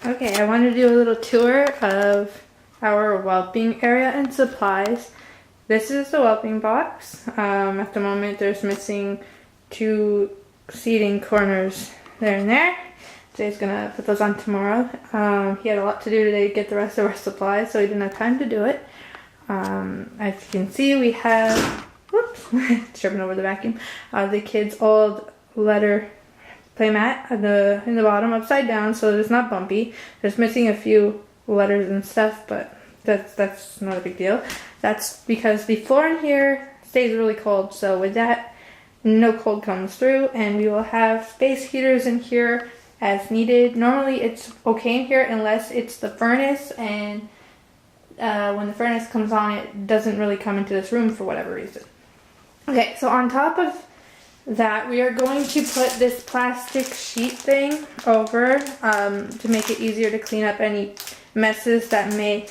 Okay, I wanted to do a little tour of our whelping area and supplies. This is the whelping box. At the moment there's missing 2 seating corners there and there. Jay's gonna put those on tomorrow. He had a lot to do today to get the rest of our supplies, so he didn't have time to do it. As you can see, we have, whoops, tripping over the vacuum, the kids' old letter playmat in the bottom upside down, so it's not bumpy. There's missing a few letters and stuff, but that's not a big deal. That's because the floor in here stays really cold, so with that, no cold comes through, and we will have space heaters in here as needed. Normally it's okay in here unless it's the furnace, and when the furnace comes on, it doesn't really come into this room for whatever reason. Okay, so on top of that, we are going to put this plastic sheet thing over to make it easier to clean up any messes that may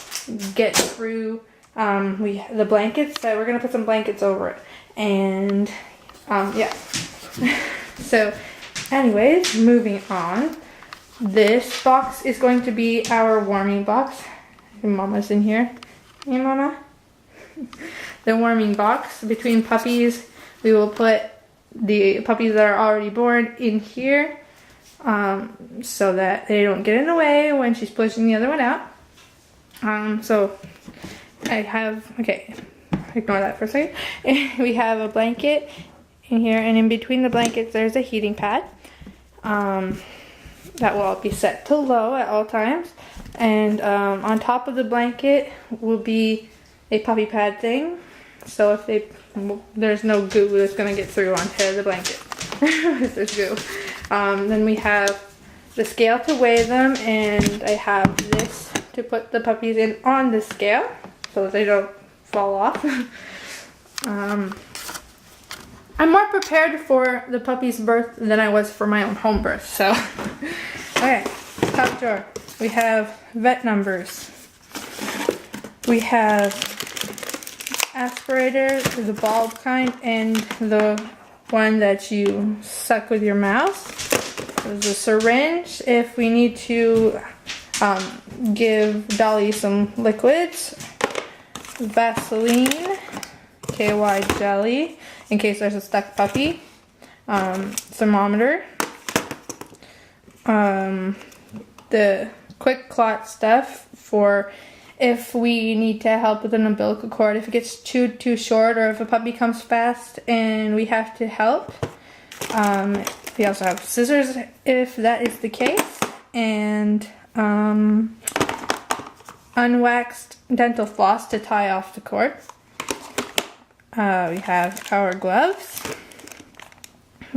get through the blankets. So we're going to put some blankets over it. And yeah. So anyways, moving on. This box is going to be our warming box. Mama's in here. Hey, Mama. The warming box. Between puppies, we will put the puppies that are already born in here so that they don't get in the way when she's pushing the other one out. So I have, okay, ignore that for a second. We have a blanket in here, and in between the blankets there's a heating pad that will be set to low at all times, and on top of the blanket will be a puppy pad thing, so if there's no goo that's going to get through onto the blanket. If there's goo. Then we have the scale to weigh them, and I have this to put the puppies in on the scale so that they don't fall off. I'm more prepared for the puppy's birth than I was for my own home birth, so. Okay, top drawer. We have vet numbers. We have aspirator, the bulb kind, and the one that you suck with your mouth. There's a syringe if we need to give Dolly some liquids. Vaseline, KY jelly, in case there's a stuck puppy. Thermometer. The quick clot stuff for if we need to help with an umbilical cord, if it gets too short, or if a puppy comes fast and we have to help. We also have scissors if that is the case, and unwaxed dental floss to tie off the cord. We have our gloves,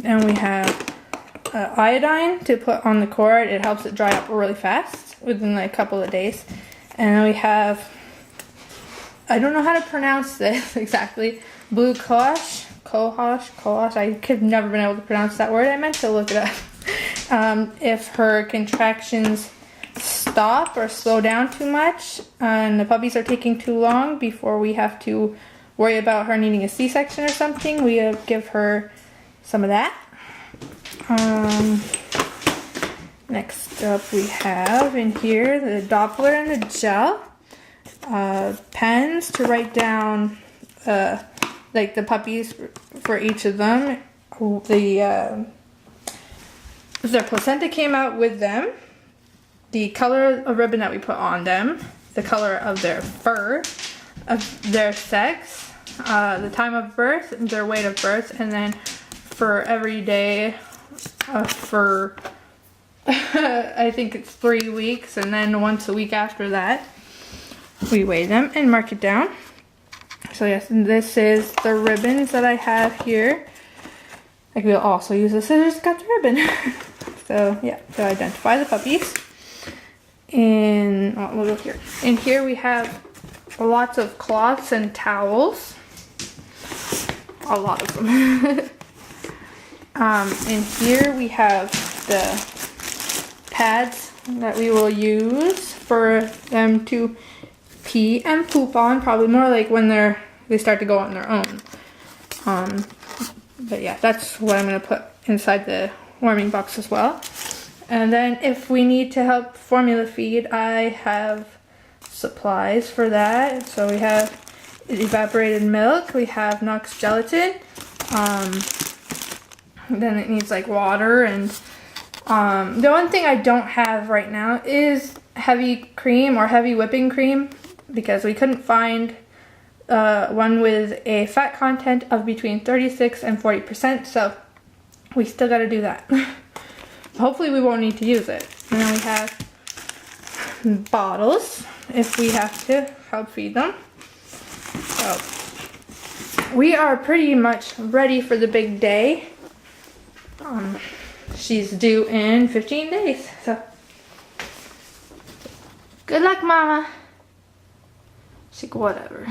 and we have iodine to put on the cord. It helps it dry up really fast within like a couple of days. And then we have, I don't know how to pronounce this exactly, blue cohosh. I could never been able to pronounce that word. I meant to look it up. If her contractions stop or slow down too much and the puppies are taking too long before we have to worry about her needing a C-section or something, we give her some of that. Next up we have in here the Doppler and the gel, pens to write down like the puppies for each of them, their placenta came out with them, the color of ribbon that we put on them, the color of their fur, of their sex, the time of birth, their weight of birth, and then for every day for I think it's 3 weeks, and then once a week after that we weigh them and mark it down. So yes, and this is the ribbons that I have here. I will also use the scissors to cut the ribbon. So yeah, to identify the puppies. And we'll go here. In here we have lots of cloths and towels. A lot of them. In here we have the pads that we will use for them to pee and poop on, probably more like when they start to go on their own. But yeah, that's what I'm going to put inside the warming box as well. And then if we need to help formula feed, I have supplies for that. So we have evaporated milk, we have Knox gelatin, then it needs like water, and the one thing I don't have right now is heavy cream or heavy whipping cream, because we couldn't find one with a fat content of between 36 and 40%, so we still got to do that. Hopefully we won't need to use it. And then we have bottles if we have to help feed them. So we are pretty much ready for the big day. She's due in 15 days, so good luck, Mama. She's like, whatever.